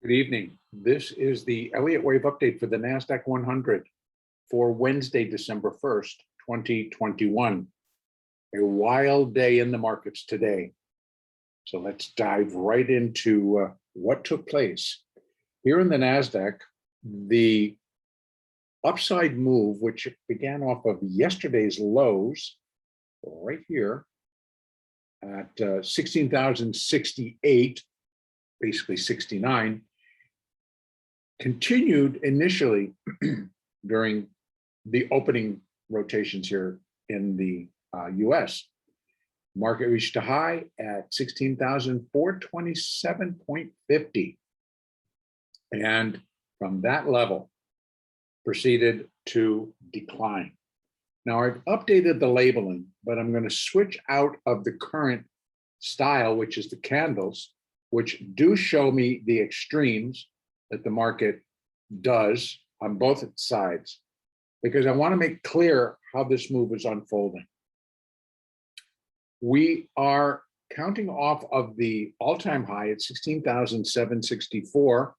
Good evening. This is the Elliott wave update for the NASDAQ 100 for Wednesday, December 1st, 2021. A wild day in the markets today. So let's dive right into what took place. Here in the NASDAQ, the upside move, which began off of yesterday's lows, right here at 16,068, basically 69, continued initially during the opening rotations here in the US. Market reached a high at 16,427.50. And from that level, proceeded to decline. Now I've updated the labeling, but I'm going to switch out of the current style, which is the candles, which do show me the extremes that the market does on both sides, because I want to make clear how this move is unfolding. We are counting off of the all-time high at 16,764,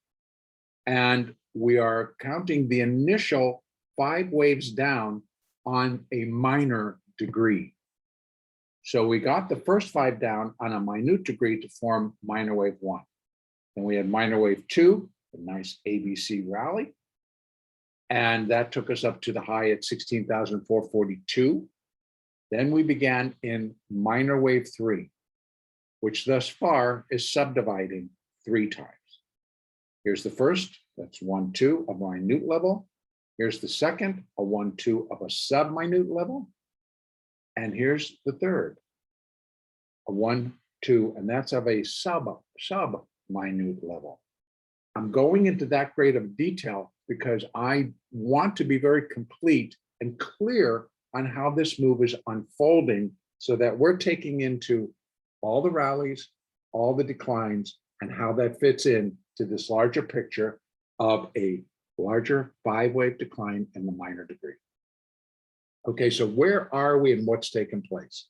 and we are counting the initial 5 waves down on a minor degree. So we got the first 5 down on a minute degree to form minor wave 1. Then we had minor wave 2, a nice ABC rally. And that took us up to the high at 16,442. Then we began in minor wave 3, which thus far is subdividing 3 times. Here's the first, that's 1, 2 of minute level. Here's the second, a 1, 2 of a subminute level. And here's the third, a 1, 2, and that's of a subminute level. I'm going into that great of detail because I want to be very complete and clear on how this move is unfolding so that we're taking into all the rallies, all the declines, and how that fits in to this larger picture of a larger 5-wave decline in the minor degree. Okay, so where are we and what's taken place?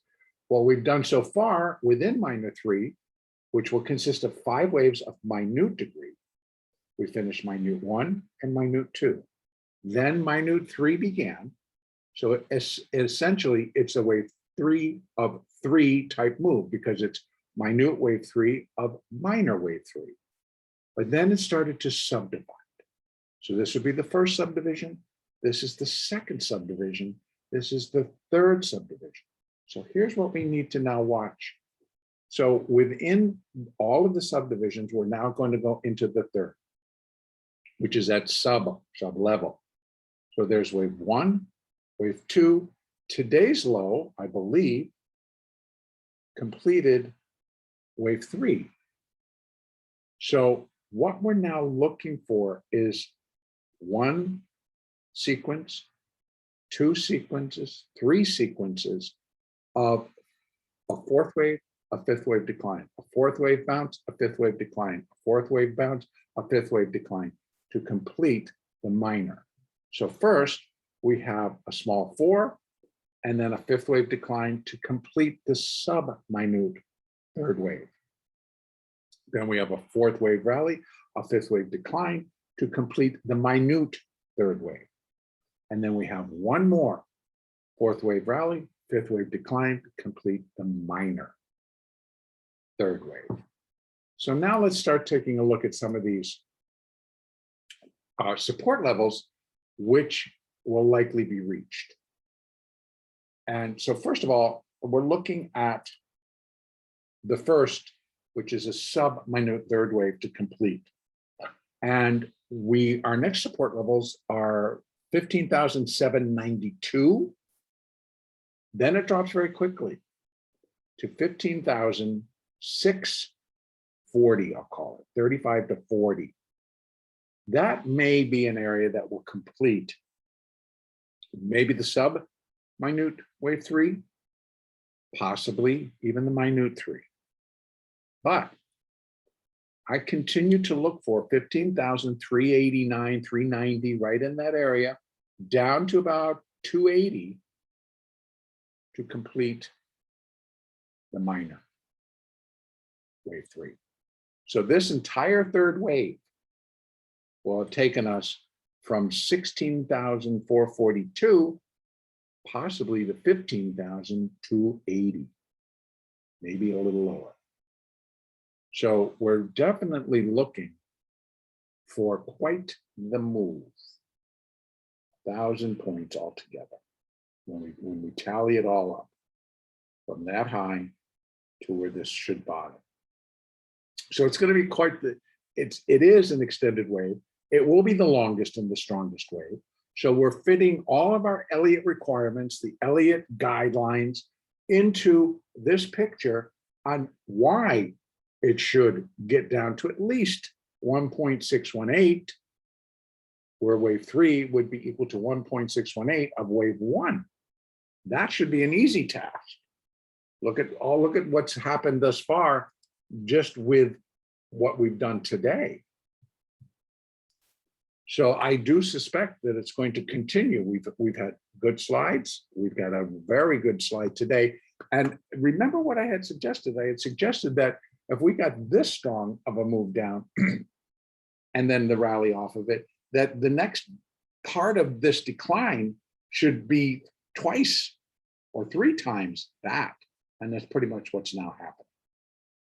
Well, we've done so far within minor 3, which will consist of 5 waves of minute degree. We finished minute 1 and minute 2. Then minute 3 began. So essentially, it's a wave 3 of 3 type move because it's minute wave 3 of minor wave 3. But then it started to subdivide. So this would be the first subdivision. This is the second subdivision. This is the third subdivision. So here's what we need to now watch. So within all of the subdivisions, we're now going to go into the third, which is at sub level. So there's wave 1, wave 2. Today's low, I believe, completed wave 3. So what we're now looking for is 1 sequence, 2 sequences, 3 sequences of a 4th wave, a 5th wave decline, a 4th wave bounce, a 5th wave decline, a 4th wave bounce, a 5th wave decline to complete the minor. So first we have a small 4 and then a 5th wave decline to complete the subminute 3rd wave. Then we have a 4th wave rally, a 5th wave decline to complete the minute 3rd wave. And then we have one more 4th wave rally, 5th wave decline to complete the minor 3rd wave. So now let's start taking a look at some of these support levels, which will likely be reached. And so first of all, we're looking at the first, which is a subminute 3rd wave to complete. And our next support levels are 15,792. Then it drops very quickly to 15,640, I'll call it, 35 to 40. That may be an area that will complete maybe the subminute wave 3, possibly even the minute 3. But I continue to look for 15,389, 390, right in that area, down to about 280 to complete the minor wave 3. So this entire 3rd wave will have taken us from 16,442 possibly to 15,280, maybe a little lower. So we're definitely looking for quite the move. 1,000 points altogether when we tally it all up from that high to where this should bottom. So it's going to be quite it is an extended wave. It will be the longest and the strongest wave. So we're fitting all of our Elliott requirements, the Elliott guidelines, into this picture on why it should get down to at least 1.618, where wave 3 would be equal to 1.618 of wave 1. That should be an easy task. Look at what's happened thus far just with what we've done today. So I do suspect that it's going to continue. We've had good slides. We've got a very good slide today. And remember what I had suggested? I had suggested that if we got this strong of a move down and then the rally off of it, that the next part of this decline should be twice or 3 times that. And that's pretty much what's now happening.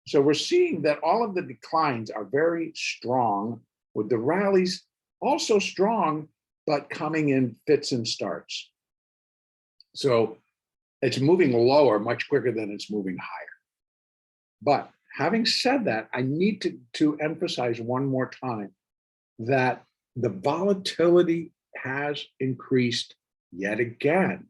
So we're seeing that all of the declines are very strong, with the rallies also strong, but coming in fits and starts. So it's moving lower much quicker than it's moving higher. But having said that, I need to emphasize one more time that the volatility has increased yet again.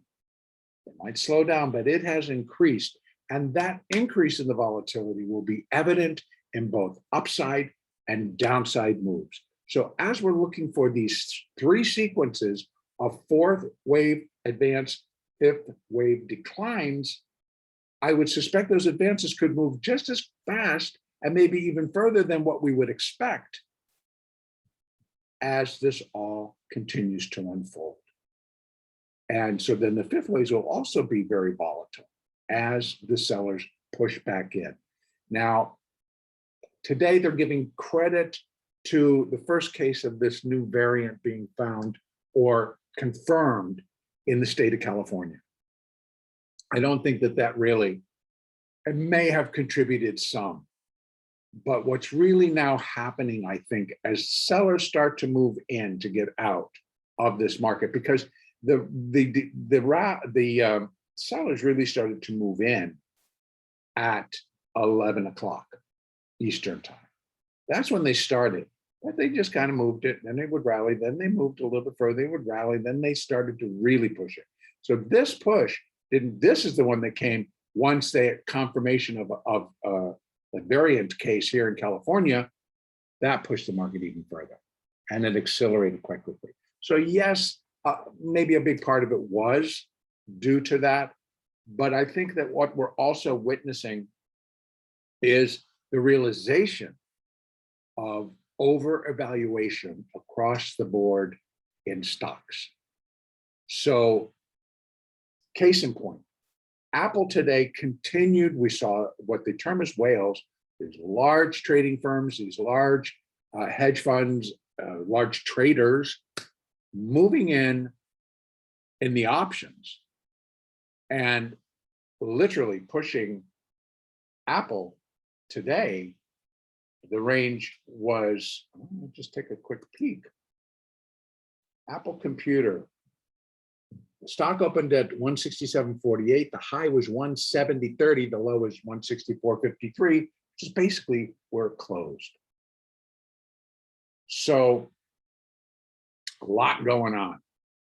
It might slow down, but it has increased. And that increase in the volatility will be evident in both upside and downside moves. So as we're looking for these 3 sequences of 4th wave advance, 5th wave declines, I would suspect those advances could move just as fast and maybe even further than what we would expect as this all continues to unfold. And so then the 5th waves will also be very volatile as the sellers push back in. Now, today they're giving credit to the first case of this new variant being found or confirmed in the state of California. I don't think that really, it may have contributed some, but what's really now happening, I think, as sellers start to move in to get out of this market, because the sellers really started to move in at 11 o'clock Eastern time. That's when they started. But they just kind of moved it, then they would rally, then they moved a little bit further, they would rally, then they started to really push it. So this push, this is the one that came once they had confirmation of a variant case here in California. That pushed the market even further, and it accelerated quite quickly. So yes, maybe a big part of it was due to that, but I think that what we're also witnessing is the realization of over-evaluation across the board in stocks. So case in point, Apple today continued, we saw what they term as whales, these large trading firms, these large hedge funds, large traders moving in the options and literally pushing Apple today. The range was, let's just take a quick peek. Apple Computer, the stock opened at 167.48. The high was 170.30. The low was 164.53, which is basically where it closed. So a lot going on.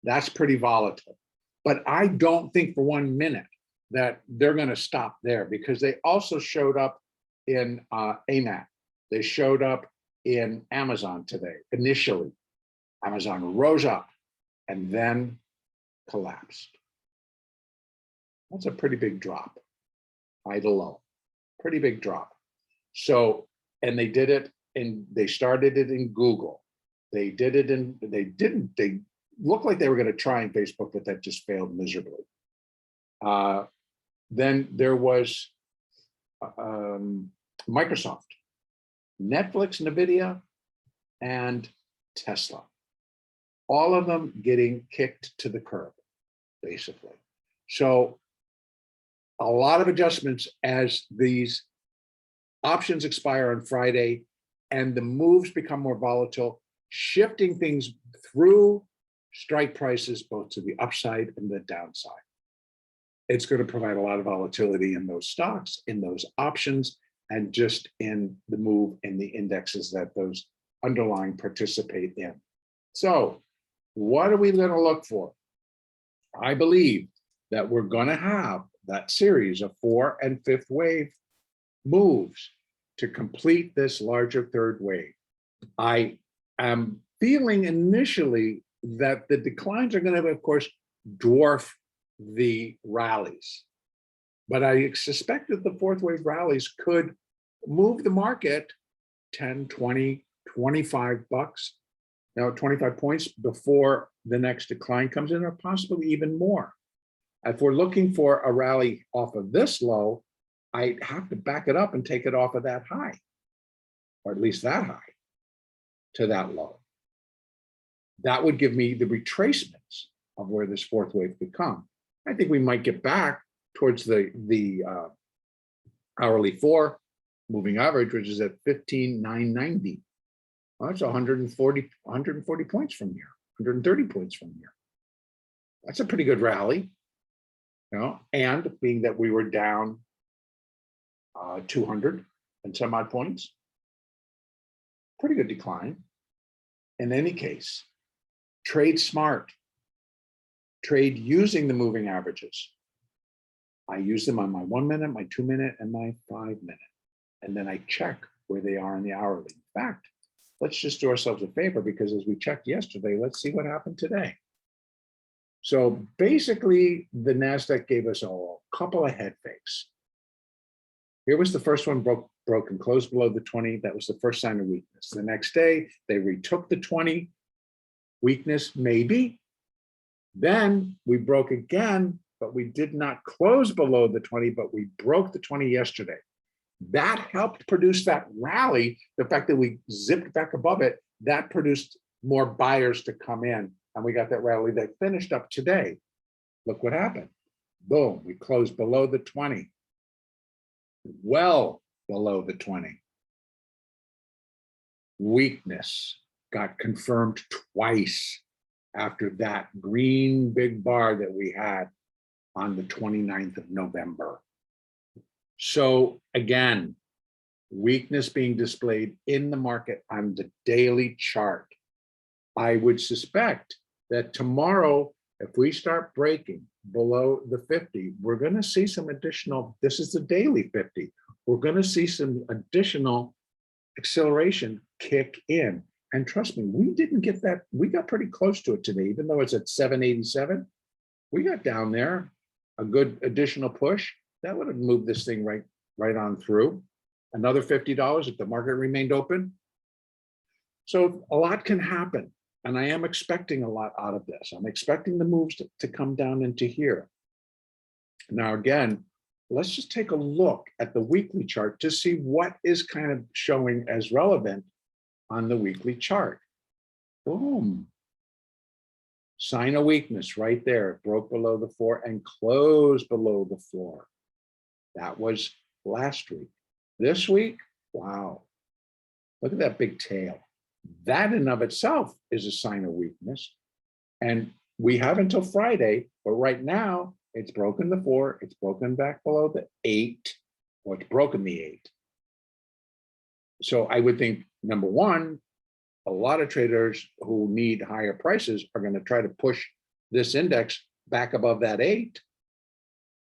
That's pretty volatile. But I don't think for 1 minute that they're going to stop there, because they also showed up in AMAT. They showed up in Amazon today. Initially, Amazon rose up and then collapsed. That's a pretty big drop, high to low, pretty big drop. So, and they did it, and they started it in Google. They did it in, they looked like they were going to try in Facebook, but that just failed miserably. Then there was Microsoft, Netflix, NVIDIA, and Tesla. All of them getting kicked to the curb, basically. So a lot of adjustments as these options expire on Friday and the moves become more volatile, shifting things through strike prices, both to the upside and the downside. It's going to provide a lot of volatility in those stocks, in those options, and just in the move in the indexes that those underlying participate in. So what are we going to look for? I believe that we're going to have that series of 4th and 5th wave moves to complete this larger 3rd wave. I am feeling initially that the declines are going to, of course, dwarf the rallies. But I suspect that the 4th wave rallies could move the market 10, 20, 25 bucks, 25 points before the next decline comes in, or possibly even more. If we're looking for a rally off of this low, I have to back it up and take it off of that high, or at least that high to that low. That would give me the retracements of where this 4th wave could come. I think we might get back towards the hourly 4 moving average, which is at 15,990. Well, that's 140 points from here, 130 points from here. That's a pretty good rally, and being that we were down 200 and some odd points, pretty good decline. In any case, trade smart, trade using the moving averages. I use them on my 1 minute, my 2 minute, and my 5 minute. And then I check where they are in the hourly. In fact, let's just do ourselves a favor, because as we checked yesterday, let's see what happened today. So basically, the NASDAQ gave us a couple of head fakes. Here was the first one, broke and closed below the 20. That was the first sign of weakness. The next day, they retook the 20. Weakness, maybe. Then we broke again, but we did not close below the 20, but we broke the 20 yesterday. That helped produce that rally. The fact that we zipped back above it, that produced more buyers to come in. And we got that rally that finished up today. Look what happened. Boom, we closed below the 20. Well below the 20. Weakness got confirmed twice after that green big bar that we had on the 29th of November. So again, weakness being displayed in the market on the daily chart. I would suspect that tomorrow, if we start breaking below the 50, we're going to see some additional, this is the daily 50, we're going to see some additional acceleration kick in. And trust me, we didn't get that, we got pretty close to it today, even though it's at 787, we got down there, a good additional push. That would have moved this thing right on through. Another $50 if the market remained open. So a lot can happen. And I am expecting a lot out of this. I'm expecting the moves to come down into here. Now, again, let's just take a look at the weekly chart to see what is kind of showing as relevant on the weekly chart. Boom. Sign of weakness right there. It broke below the 4 and closed below the 4. That was last week. This week, wow. Look at that big tail. That in of itself is a sign of weakness. And we have until Friday, but right now it's broken the 4, it's broken back below the 8, or it's broken the 8. So I would think, number one, a lot of traders who need higher prices are going to try to push this index back above that 8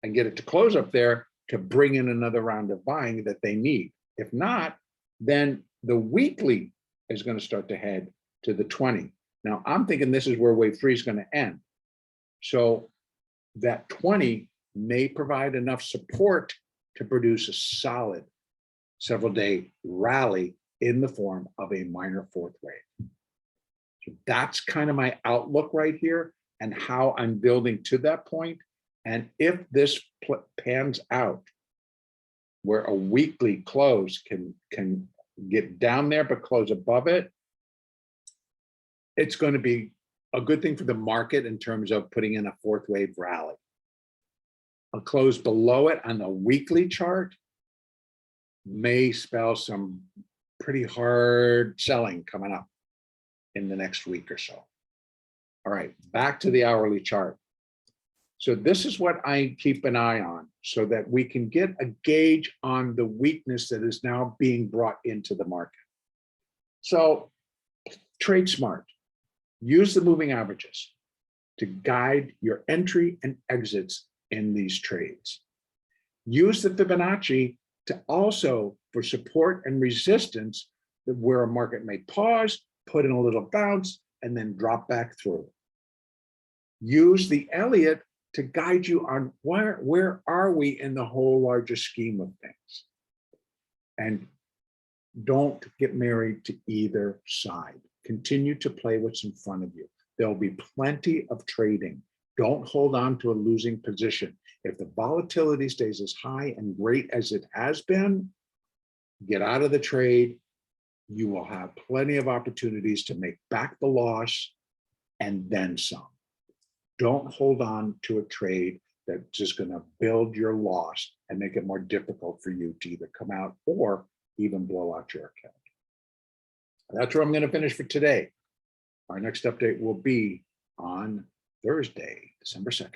and get it to close up there to bring in another round of buying that they need. If not, then the weekly is going to start to head to the 20. Now, I'm thinking this is where wave 3 is going to end. So that 20 may provide enough support to produce a solid several-day rally in the form of a minor 4th wave. So that's kind of my outlook right here and how I'm building to that point. And if this pans out, where a weekly close can get down there but close above it, it's going to be a good thing for the market in terms of putting in a fourth wave rally. A close below it on the weekly chart may spell some pretty hard selling coming up in the next week or so. All right, back to the hourly chart. So this is what I keep an eye on so that we can get a gauge on the weakness that is now being brought into the market. So trade smart. Use the moving averages to guide your entry and exits in these trades. Use the Fibonacci to also for support and resistance where a market may pause, put in a little bounce, and then drop back through. Use the Elliott to guide you on where are we in the whole larger scheme of things. And don't get married to either side. Continue to play what's in front of you. There'll be plenty of trading. Don't hold on to a losing position. If the volatility stays as high and great as it has been, get out of the trade. You will have plenty of opportunities to make back the loss and then some. Don't hold on to a trade that's just going to build your loss and make it more difficult for you to either come out or even blow out your account. That's where I'm going to finish for today. Our next update will be on Thursday, December 2nd.